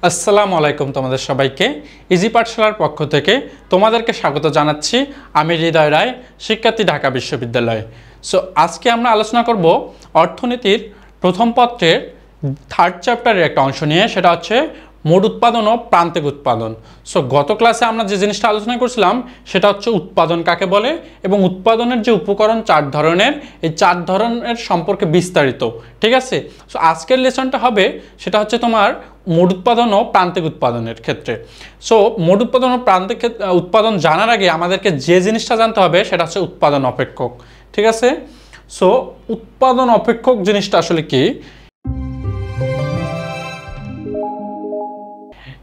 আসসালামু আলাইকুম তোমাদের সবাইকে ইজি পাঠশালার পক্ষ থেকে তোমাদেরকে স্বাগত জানাচ্ছি। আমি হৃদয় রায়, শিক্ষার্থী, ঢাকা বিশ্ববিদ্যালয়। সো আজকে আমরা আলোচনা করব অর্থনীতির প্রথম পত্রের থার্ড চ্যাপ্টারের একটা অংশ নিয়ে, সেটা হচ্ছে মোট উৎপাদন ও প্রান্তিক উৎপাদন। সো গত ক্লাসে আমরা যে জিনিসটা আলোচনা করছিলাম সেটা হচ্ছে উৎপাদন কাকে বলে এবং উৎপাদনের যে উপকরণ 4 ধরনের, এই 4 ধরনের সম্পর্কে বিস্তারিত। ঠিক আছে, সো আজকের লেসনটা হবে সেটা হচ্ছে তোমার মোট উৎপাদন ও প্রান্তিক উৎপাদনের ক্ষেত্রে। সো মোট উৎপাদন ও প্রান্তিক উৎপাদন জানার আগে আমাদেরকে যে জিনিসটা জানতে হবে সেটা হচ্ছে উৎপাদন অপেক্ষক। ঠিক আছে, সো উৎপাদন অপেক্ষক জিনিসটা আসলে কি?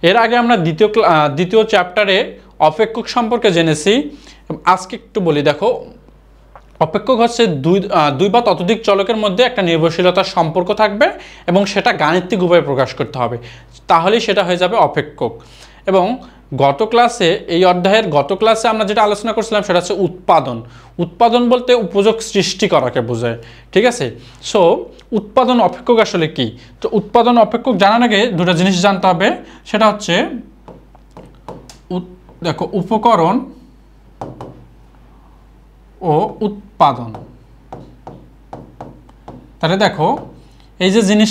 এর আগে আমরা দ্বিতীয় চ্যাপ্টারে অপেক্ষক সম্পর্কে জেনেছি। আজকে একটু বলি, দেখো অপেক্ষক হচ্ছে দুই বা ততোধিক চলকের মধ্যে একটা নির্ভরশীলতার সম্পর্ক থাকবে এবং সেটা গাণিতিক উপায়ে প্রকাশ করতে হবে, তাহলেই সেটা হয়ে যাবে অপেক্ষক। এবং গত ক্লাসে, এই অধ্যায়ের গত ক্লাসে আমরা যেটা আলোচনা করছিলাম সেটা হচ্ছে উৎপাদন। উৎপাদন বলতে উপযোগ সৃষ্টি করাকে বোঝায়। ঠিক আছে, সো উৎপাদন অপেক্ষক আসলে কি? তো উৎপাদন অপেক্ষক জানার আগে দুটো জিনিস জানতে হবে, সেটা হচ্ছে দেখো উপকরণ ও উৎপাদন। তাহলে দেখো এই যে জিনিস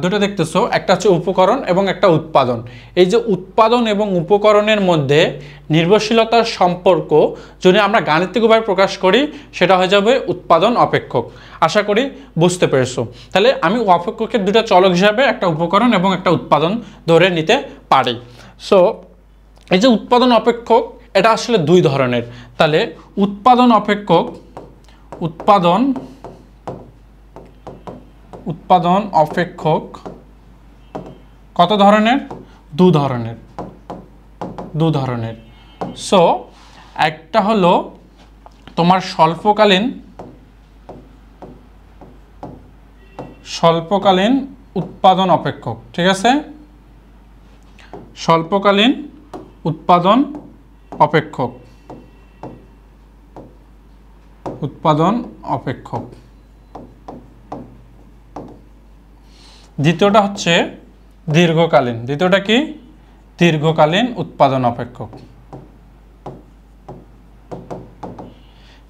দুটো দেখতেছো, একটা হচ্ছে উপকরণ এবং একটা উৎপাদন। এই যে উৎপাদন এবং উপকরণের মধ্যে নির্ভরশীলতার সম্পর্ক যদি আমরা গাণিতিক উপায়ে প্রকাশ করি সেটা হয়ে যাবে উৎপাদন অপেক্ষক। আশা করি বুঝতে পেরেছো। তাহলে আমি অপেক্ষকের দুটো চলক হিসাবে একটা উপকরণ এবং একটা উৎপাদন ধরে নিতে পারি। সো এই যে উৎপাদন অপেক্ষক, এটা আসলে দুই ধরনের। তাহলে উৎপাদন অপেক্ষক, উৎপাদন অপেক্ষক কত ধরনের? দু ধরনের। সো একটা হলো তোমার স্বল্পকালীন উৎপাদন অপেক্ষক। ঠিক আছে, স্বল্পকালীন উৎপাদন অপেক্ষক, দ্বিতীয়টা হচ্ছে দীর্ঘকালীন। দ্বিতীয়টা কি? দীর্ঘকালীন উৎপাদন অপেক্ষক।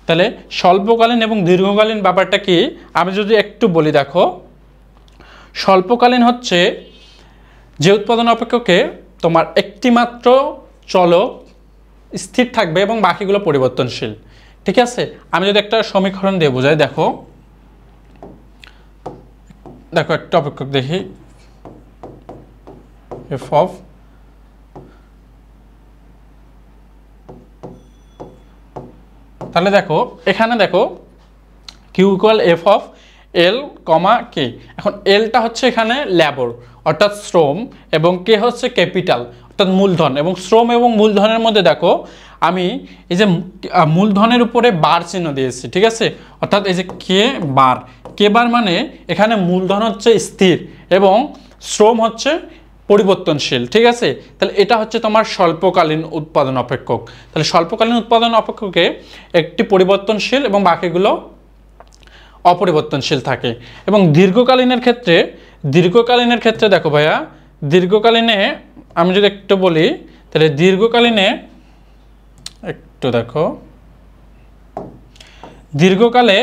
তাহলে স্বল্পকালীন এবং দীর্ঘকালীন ব্যাপারটা কি আমি যদি একটু বলি, দেখো স্বল্পকালীন হচ্ছে যে উৎপাদন অপেক্ষকে তোমার একটি মাত্র চলক স্থির থাকবে এবং বাকিগুলো পরিবর্তনশীল। ঠিক আছে, আমি যদি একটা সমীকরণ দিয়ে বোঝাই, দেখো একটা অপেক্ষক দেখি, এফ অফ তাহলে দেখো এখানে দেখো কিউ ইকুয়াল এফ অফ এল কমা কে। এখন এলটা হচ্ছে এখানে লেবার অর্থাৎ শ্রম এবং কে হচ্ছে ক্যাপিটাল অর্থাৎ মূলধন। এবং শ্রম এবং মূলধনের মধ্যে দেখো আমি এই যে মূলধনের উপরে বার চিহ্ন দিয়েছি। ঠিক আছে, অর্থাৎ এই যে কে বার মানে এখানে মূলধন হচ্ছে স্থির এবং শ্রম হচ্ছে পরিবর্তনশীল। ঠিক আছে, তাহলে এটা হচ্ছে তোমার স্বল্পকালীন উৎপাদন অপেক্ষক। তাহলে স্বল্পকালীন উৎপাদন অপেক্ষকে একটি পরিবর্তনশীল এবং বাকিগুলো অপরিবর্তনশীল থাকে। এবং দীর্ঘকালীনের ক্ষেত্রে দেখো ভাইয়া, দীর্ঘকালীনে আমি যদি একটু বলি, তাহলে দীর্ঘকালীনে একটু দেখো, দীর্ঘকালে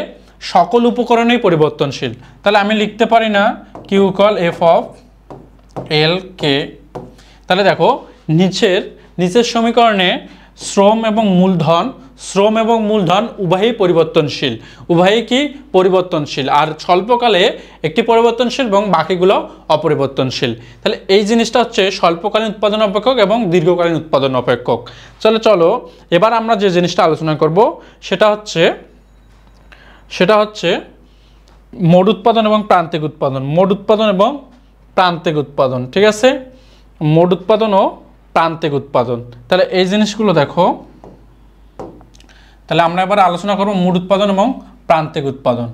সকল উপকরণই পরিবর্তনশীল। তাহলে আমি লিখতে পারি না কিউ ইকুয়াল এফ অফ এল কে। তাহলে দেখো নিচের সমীকরণে শ্রম এবং মূলধন উভয়ই পরিবর্তনশীল, আর স্বল্পকালে একটি পরিবর্তনশীল এবং বাকিগুলো অপরিবর্তনশীল। তাহলে এই জিনিসটা হচ্ছে স্বল্পকালীন উৎপাদন অপেক্ষক এবং দীর্ঘকালীন উৎপাদন অপেক্ষক। চলো এবার আমরা যে জিনিসটা আলোচনা করব সেটা হচ্ছে মোট উৎপাদন এবং প্রান্তিক উৎপাদন। ঠিক আছে, মোট উৎপাদন ও প্রান্তিক উৎপাদন। তাহলে এই জিনিসগুলো দেখো, তাহলে আমরা এবার আলোচনা করব মোট উৎপাদন এবং প্রান্তিক উৎপাদন।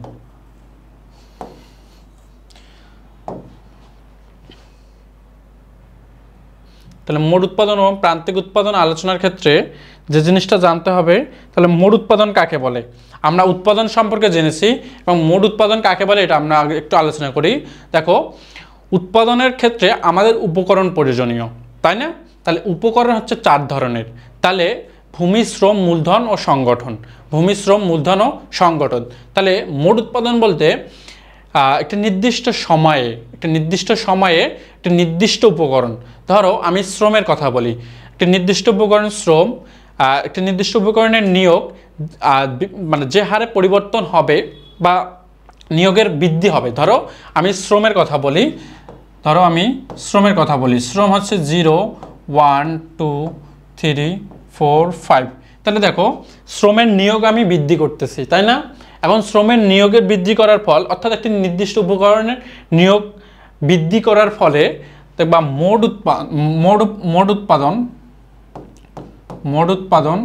তাহলে মোট উৎপাদন এবং প্রান্তিক উৎপাদন আলোচনার ক্ষেত্রে যে জিনিসটা জানতে হবে, তাহলে মোট উৎপাদন কাকে বলে? আমরা উৎপাদন সম্পর্কে জেনেছি এবং মোট উৎপাদন কাকে বলে এটা আমরা একটু আলোচনা করি। দেখো উৎপাদনের ক্ষেত্রে আমাদের উপকরণ প্রয়োজনীয়, তাই না? তাহলে উপকরণ হচ্ছে 4 ধরনের। তাহলে ভূমি, শ্রম, মূলধন ও সংগঠন। ভূমি, শ্রম, মূলধন ও সংগঠন। তাহলে মোট উৎপাদন বলতে একটা নির্দিষ্ট সময়ে একটা নির্দিষ্ট উপকরণ, ধরো আমি শ্রমের কথা বলি, একটা নির্দিষ্ট উপকরণ শ্রম, একটা নির্দিষ্ট উপকরণের নিয়োগ মানে যে হারে পরিবর্তন হবে বা নিয়োগের বৃদ্ধি হবে। ধরো আমি শ্রমের কথা বলি, শ্রম হচ্ছে 0 1 2 3 4 5। তাহলে দেখো শ্রমের নিয়োগ আমি বৃদ্ধি করতেছি, তাই না? এখন শ্রমের নিয়োগের বৃদ্ধি করার ফল, অর্থাৎ একটি নির্দিষ্ট উপকরণের নিয়োগ বৃদ্ধি করার ফলে বা মোট উৎপাদন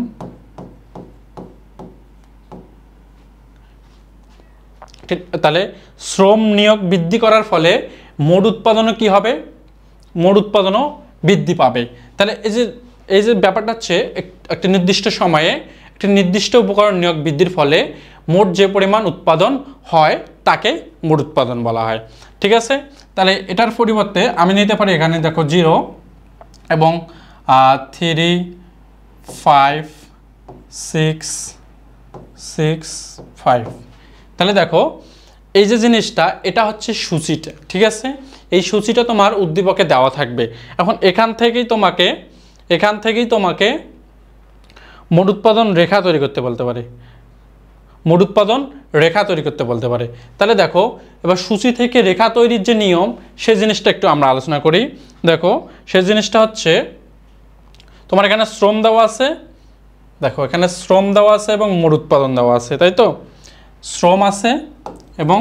তাহলে শ্রম নিয়োগ বৃদ্ধি করার ফলে মোট উৎপাদনও কি হবে? মোট উৎপাদনও বৃদ্ধি পাবে। তাহলে এই যে ব্যাপারটা হচ্ছে একটা নির্দিষ্ট সময়ে একটি নির্দিষ্ট উপকরণ নিয়োগ বৃদ্ধির ফলে মোট যে পরিমাণ উৎপাদন হয় তাকে মোট উৎপাদন বলা হয়। ঠিক আছে? তাহলে এটার পরিবর্তে আমি নিতে পারি, এখানে দেখো 0 এবং 3 5 6 6 5। তাহলে দেখো এই যে জিনিসটা, এটা হচ্ছে সূচিটা। ঠিক আছে? এই সূচিটা তোমার উদ্দীপকে দেওয়া থাকবে। এখন এখান থেকেই তোমাকে মোট উৎপাদন রেখা তৈরি করতে বলতে পারে। তাহলে দেখো এবার সূচি থেকে রেখা তৈরির যে নিয়ম, সে জিনিসটা একটু আমরা আলোচনা করি। দেখো সে জিনিসটা হচ্ছে, তোমার এখানে শ্রম দেওয়া আছে, এবং মোট উৎপাদন দেওয়া আছে, তাই তো? শ্রম আছে এবং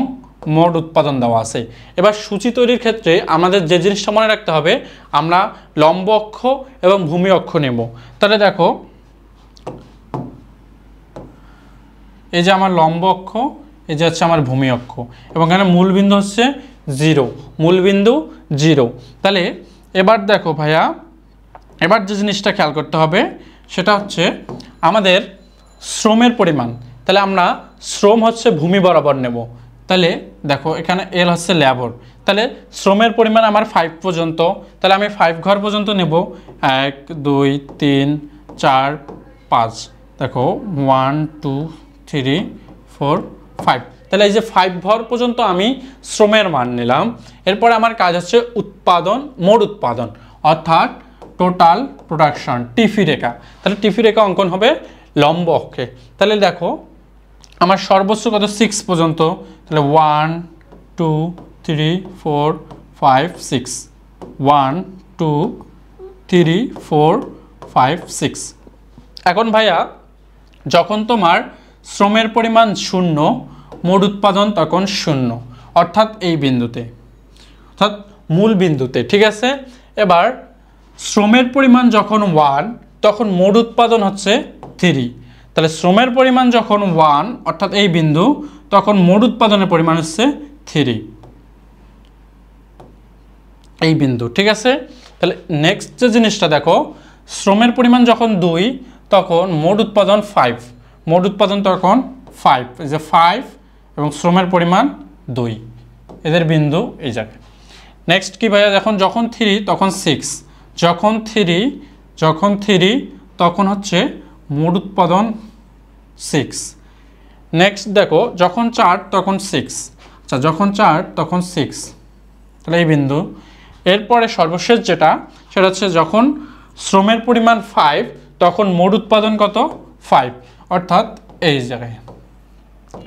মোট উৎপাদন দেওয়া আছে। এবার সূচি তৈরির ক্ষেত্রে আমাদের যে জিনিসটা মনে রাখতে হবে, আমরা লম্ব অক্ষ এবং ভূমি অক্ষ নেব। তাহলে দেখো এই যে আমার লম্ব অক্ষ, এই যে হচ্ছে আমার ভূমি অক্ষ, এবং এখানে মূলবিন্দু হচ্ছে 0। তাহলে এবার দেখো ভাইয়া, এবার যে জিনিসটা খেয়াল করতে হবে সেটা হচ্ছে আমাদের শ্রমের পরিমাণ। তাহলে আমরা শ্রম হচ্ছে ভূমি বরাবর নেব। তাহলে দেখো এখানে এল হচ্ছে লেবার। তাহলে শ্রমের পরিমাণ আমার 5 পর্যন্ত, তাহলে আমি 5 ঘর পর্যন্ত নেব। 1 2 3 4 5। দেখো 1 2 3 4 5। তাহলে এই যে 5 ঘর পর্যন্ত আমি শ্রমের মান নিলাম। এরপরে আমার কাজ হচ্ছে মোট উৎপাদন, অর্থাৎ টোটাল প্রোডাকশন, টিফি রেখা। তাহলে টিফি রেখা অঙ্কন হবে লম্ব অক্ষে। তাহলে দেখো আমার সর্বোচ্চ কত? 6 পর্যন্ত। তাহলে 1 2 3 4 5 6। 1 2 3 4 5 6। এখন ভাইয়া, যখন তোমার শ্রমের পরিমাণ 0, মোট উৎপাদন তখন 0, অর্থাৎ এই বিন্দুতে, অর্থাৎ মূল বিন্দুতে। ঠিক আছে? এবার শ্রমের পরিমাণ যখন 1, তখন মোট উৎপাদন হচ্ছে 3। তাহলে শ্রমের পরিমাণ যখন 1, অর্থাৎ এই বিন্দু, তখন মোট উৎপাদনের পরিমাণ হচ্ছে 3, এই বিন্দু। ঠিক আছে? তাহলে নেক্সট যে জিনিসটা দেখো, শ্রমের পরিমাণ যখন 2, তখন মোট উৎপাদন 5। মোট উৎপাদন তখন 5, এই যে 5 এবং শ্রমের পরিমাণ 2, এদের বিন্দু এই জায়গায়। নেক্সট কি ভাইয়া? যখন 3 তখন 6, যখন 3 তখন হচ্ছে মোট উৎপাদন 6। নেক্সট দেখো যখন 4 তখন 6, আচ্ছা যখন 4 তখন 6, তাহলে এই বিন্দু। এরপরে সর্বশেষ যেটা, সেটা হচ্ছে যখন শ্রমের পরিমাণ 5, তখন মোট উৎপাদন কত? 5, অর্থাৎ এই জায়গায়।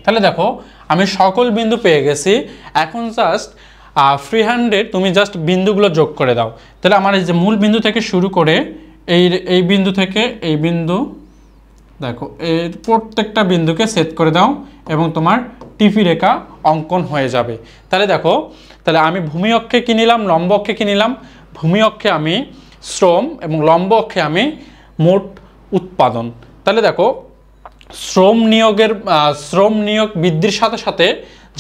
তাহলে দেখো আমি সকল বিন্দু পেয়ে গেছি। এখন জাস্ট ফ্রি হ্যান্ডে তুমি জাস্ট বিন্দুগুলো যোগ করে দাও। তাহলে আমার এই যে মূল বিন্দু থেকে শুরু করে এই বিন্দু থেকে এই বিন্দু, দেখো এর প্রত্যেকটা বিন্দুকে সেট করে দাও এবং তোমার টিপি রেখা অঙ্কন হয়ে যাবে। তাহলে দেখো, তাহলে আমি ভূমি অক্ষে কি নিলাম, লম্ব অক্ষে কি নিলাম? ভূমি অক্ষে আমি শ্রম এবং লম্ব অক্ষে আমি মোট উৎপাদন। তাহলে দেখো শ্রম নিয়োগ বৃদ্ধির সাথে সাথে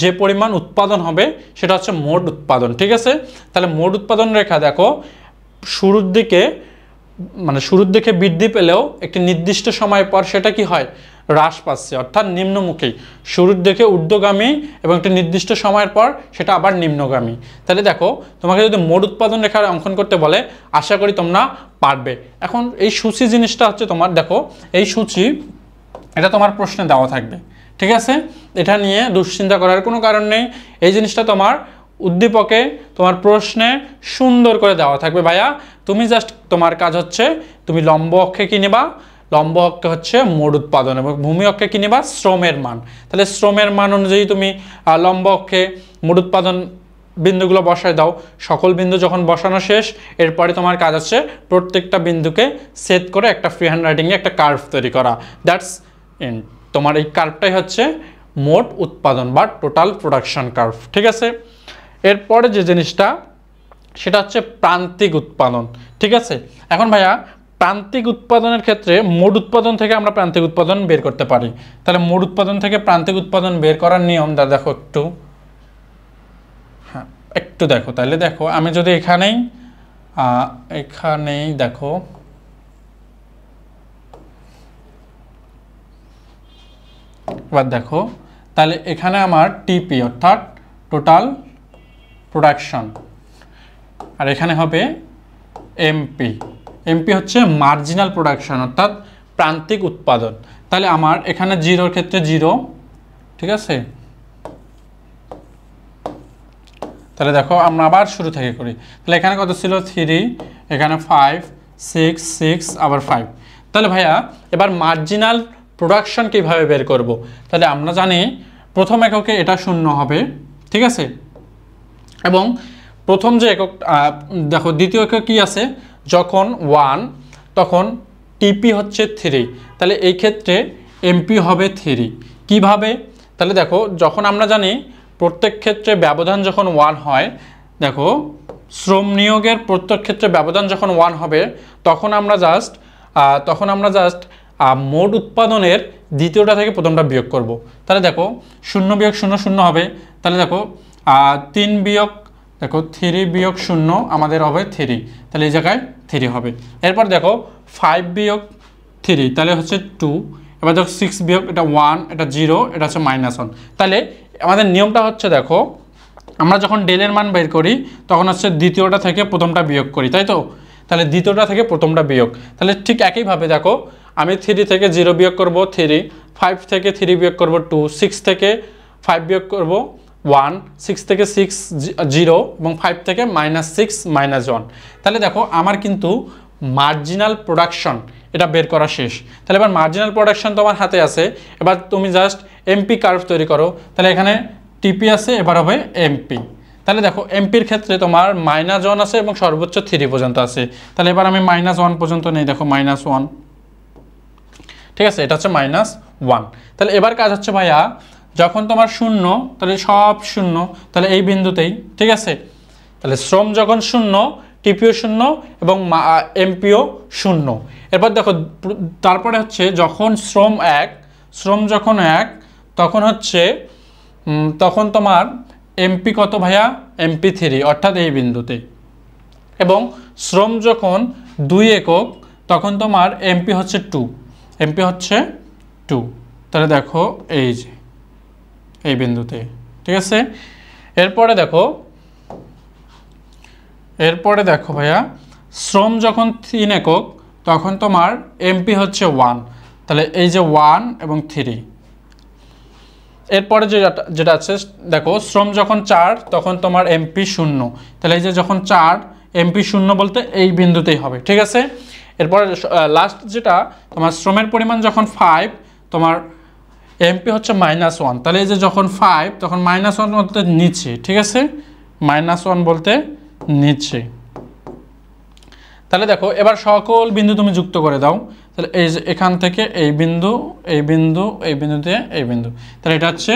যে পরিমাণ উৎপাদন হবে সেটা হচ্ছে মোট উৎপাদন। ঠিক আছে? তাহলে মোট উৎপাদন রেখা দেখো শুরুর দিকে বৃদ্ধি পেলেও একটি নির্দিষ্ট সময় পর সেটা কি হয়? হ্রাস পাচ্ছে, অর্থাৎ নিম্নমুখী। শুরুর দিকে ঊর্ধ্বগামী এবং একটি নির্দিষ্ট সময়ের পর সেটা আবার নিম্নগামী। তাহলে দেখো তোমাকে যদি মোট উৎপাদন রেখা অঙ্কন করতে বলে আশা করি তোমরা পারবে। এখন এই সূচি জিনিসটা হচ্ছে তোমার, দেখো এই সূচি এটা তোমার প্রশ্নে দেওয়া থাকবে, ঠিক আছে? এটা নিয়ে দুশ্চিন্তা করার কোনো কারণ নেই। এই জিনিসটা তোমার উদ্দীপকে তোমার প্রশ্নে সুন্দর করে দেওয়া থাকবে ভাইয়া। তুমি জাস্ট তোমার কাজ হচ্ছে তুমি লম্ব অক্ষে কী নেবা, লম্ব অক্ষে হচ্ছে মোট উৎপাদন এবং ভূমি অক্ষে কী নেবা, শ্রমের মান। তাহলে শ্রমের মান অনুযায়ী তুমি লম্ব অক্ষে মোট উৎপাদন বিন্দুগুলো বসায় দাও। সকল বিন্দু যখন বসানো শেষ, এরপরে তোমার কাজ হচ্ছে প্রত্যেকটা বিন্দুকে সেট করে একটা ফ্রি হ্যান্ড রাইটিংয়ে একটা কার্ভ তৈরি করা। দ্যাটস ইন, তোমার এই কার্ভটাই হচ্ছে মোট উৎপাদন বা টোটাল প্রোডাকশন কার্ভ, ঠিক আছে? এরপরে যে জিনিসটা সেটা হচ্ছে প্রান্তিক উৎপাদন, ঠিক আছে? এখন ভাইয়া প্রান্তিক উৎপাদনের ক্ষেত্রে মোট উৎপাদন থেকে আমরা প্রান্তিক উৎপাদন বের করতে পারি। তাহলে মোট উৎপাদন থেকে প্রান্তিক উৎপাদন বের করার নিয়ম দেখো একটু, হ্যাঁ একটু দেখো। তাহলে দেখো আমি যদি এখানেই দেখো এবার দেখো, তাহলে এখানে আমার টিপি অর্থাৎ টোটাল প্রোডাকশন, আর এখানে হবে এমপি। এমপি হচ্ছে মার্জিনাল প্রোডাকশন অর্থাৎ প্রান্তিক উৎপাদন। তাহলে আমার এখানে জিরোর ক্ষেত্রে 0, ঠিক আছে? তাহলে দেখো আমরা আবার শুরু থেকে করি। তাহলে এখানে কত ছিল 3, এখানে 5, 6, 6 আবার 5। তাহলে ভাইয়া এবার মার্জিনাল প্রোডাকশন কিভাবে বের করব? তাহলে আমরা জানি প্রথম এককে এটা 0 হবে, ঠিক আছে? এবং প্রথম যে একক দেখো দ্বিতীয় একক কি আছে, যখন 1 তখন টিপি হচ্ছে 3। তাহলে এই ক্ষেত্রে এমপি হবে 3। কিভাবে? তাহলে দেখো যখন আমরা জানি প্রত্যেক ক্ষেত্রে ব্যবধান যখন 1 হয়, দেখো শ্রম নিয়োগের প্রত্যেক ক্ষেত্রে ব্যবধান যখন 1 হবে তখন আমরা জাস্ট মোট উৎপাদনের দ্বিতীয়টা থেকে প্রথমটা বিয়োগ করব। তাহলে দেখো 0 বিয়োগ 0 0 হবে। তাহলে দেখো 3 বিয়োগ 0 আমাদের হবে 3, তাহলে এই জায়গায় 3 হবে। এরপর দেখো 5 বিয়োগ 3 তাহলে হচ্ছে 2। এবার দেখো 6 বিয়োগ, এটা 1, এটা 0, এটা হচ্ছে -1। তাহলে আমাদের নিয়মটা হচ্ছে দেখো আমরা যখন ডেলের মান বের করি তখন হচ্ছে দ্বিতীয়টা থেকে প্রথমটা বিয়োগ করি, তাই তো? তাহলে দ্বিতীয়টা থেকে প্রথমটা বিয়োগ। তাহলে ঠিক একইভাবে দেখো আমি 3 থেকে 0 বিয়োগ করব 3, 5 থেকে 3 বিয়োগ করব 2, 6 থেকে 5 বিয়োগ করব 1, 6 থেকে 6 0 এবং 5 থেকে -6 -1। তাহলে দেখো আমার কিন্তু মার্জিনাল প্রোডাকশন এটা বের করা শেষ। তাহলে এবার মার্জিনাল প্রোডাকশন তোমার হাতে আছে, এবার তুমি জাস্ট এমপি কার্ভ তৈরি করো। তাহলে এখানে টিপি আছে, এবার হবে এমপি। তাহলে দেখো এমপির ক্ষেত্রে তোমার -1 আছে এবং সর্বোচ্চ 3 পর্যন্ত আছে। তাহলে এবার আমি -1 পর্যন্ত নেই, দেখো -1, ঠিক আছে? এটা হচ্ছে -1। তাহলে এবার কাজ হচ্ছে ভাইয়া যখন তোমার 0, তাহলে সব 0, তাহলে এই বিন্দুতেই, ঠিক আছে? তাহলে শ্রম যখন 0, টিপিও 0 এবং এমপিও 0। এরপর দেখো তারপরে হচ্ছে যখন শ্রম 1 তখন হচ্ছে তখন তোমার এমপি কত ভাইয়া, এমপি 3 অর্থাৎ এই বিন্দুতে। এবং শ্রম যখন 2 একক তখন তোমার এমপি হচ্ছে 2, এমপি হচ্ছে 2। তাহলে দেখো এই যে এই বিন্দুতে, ঠিক আছে? এরপরে দেখো ভাইয়া শ্রম যখন 3 একক তখন তোমার এমপি হচ্ছে 1, তাহলে এই যে 1 এবং 3। এরপরে যেটা আছে দেখো শ্রম যখন 4 তখন তোমার এমপি 0, তাহলে এই যে যখন 4 এমপি 0 বলতে এই বিন্দুতেই হবে, ঠিক আছে? এরপরে লাস্ট যেটা তোমার শ্রমের পরিমাণ যখন 5 তোমার এমপি হচ্ছে -1, তাহলে এই যে যখন 5 তখন -1 বলতে নিচে, ঠিক আছে? -1 বলতে নিচে। তাহলে দেখো এবার সকল বিন্দু তুমি যুক্ত করে দাও। তাহলে এই যে এখান থেকে এই বিন্দু, এই বিন্দু, এই বিন্দুতে এই বিন্দু, তাহলে এটা হচ্ছে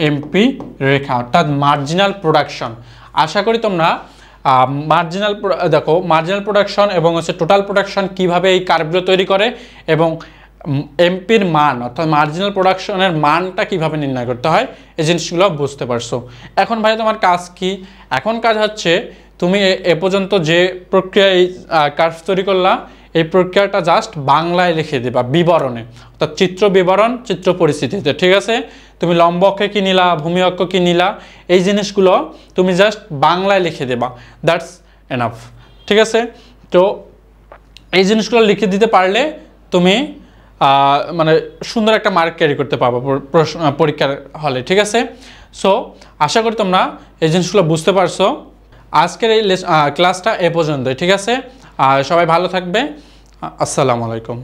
এমপি রেখা অর্থাৎ মার্জিনাল প্রোডাকশন। আশা করি তোমরা মার্জিনাল প্রোডাকশন এবং হচ্ছে টোটাল প্রোডাকশন কিভাবে এই কার্ভগুলো তৈরি করে এবং এমপির মান অর্থাৎ মার্জিনাল প্রোডাকশনের মানটা কিভাবে নির্ণয় করতে হয় এই জিনিসগুলো বুঝতে পারছো। এখন ভাই তোমার কাজ কি? এখন কাজ হচ্ছে তুমি এ পর্যন্ত যে প্রক্রিয়ায় কার্ভ তৈরি করলা এই প্রক্রিয়াটা জাস্ট বাংলায় লিখে দেবা বিবরণে, অর্থাৎ চিত্র বিবরণ, চিত্র পরিস্থিতিতে। ঠিক আছে, তুমি লম্ব অক্ষে কী নিলা, ভূমি অক্ষ কী নিলা, এই জিনিসগুলো তুমি জাস্ট বাংলায় লিখে দেবা, দ্যাটস এনাফ। ঠিক আছে, তো এই জিনিসগুলো লিখে দিতে পারলে তুমি মানে সুন্দর একটা মার্ক ক্যারি করতে পারবো পরীক্ষার হলে। ঠিক আছে, সো আশা করি তোমরা এই জিনিসগুলো বুঝতে পারছো। আজকের এই ক্লাসটা এ পর্যন্তই। ঠিক আছে, সবাই ভালো থাকবে। আসসালামু আলাইকুম।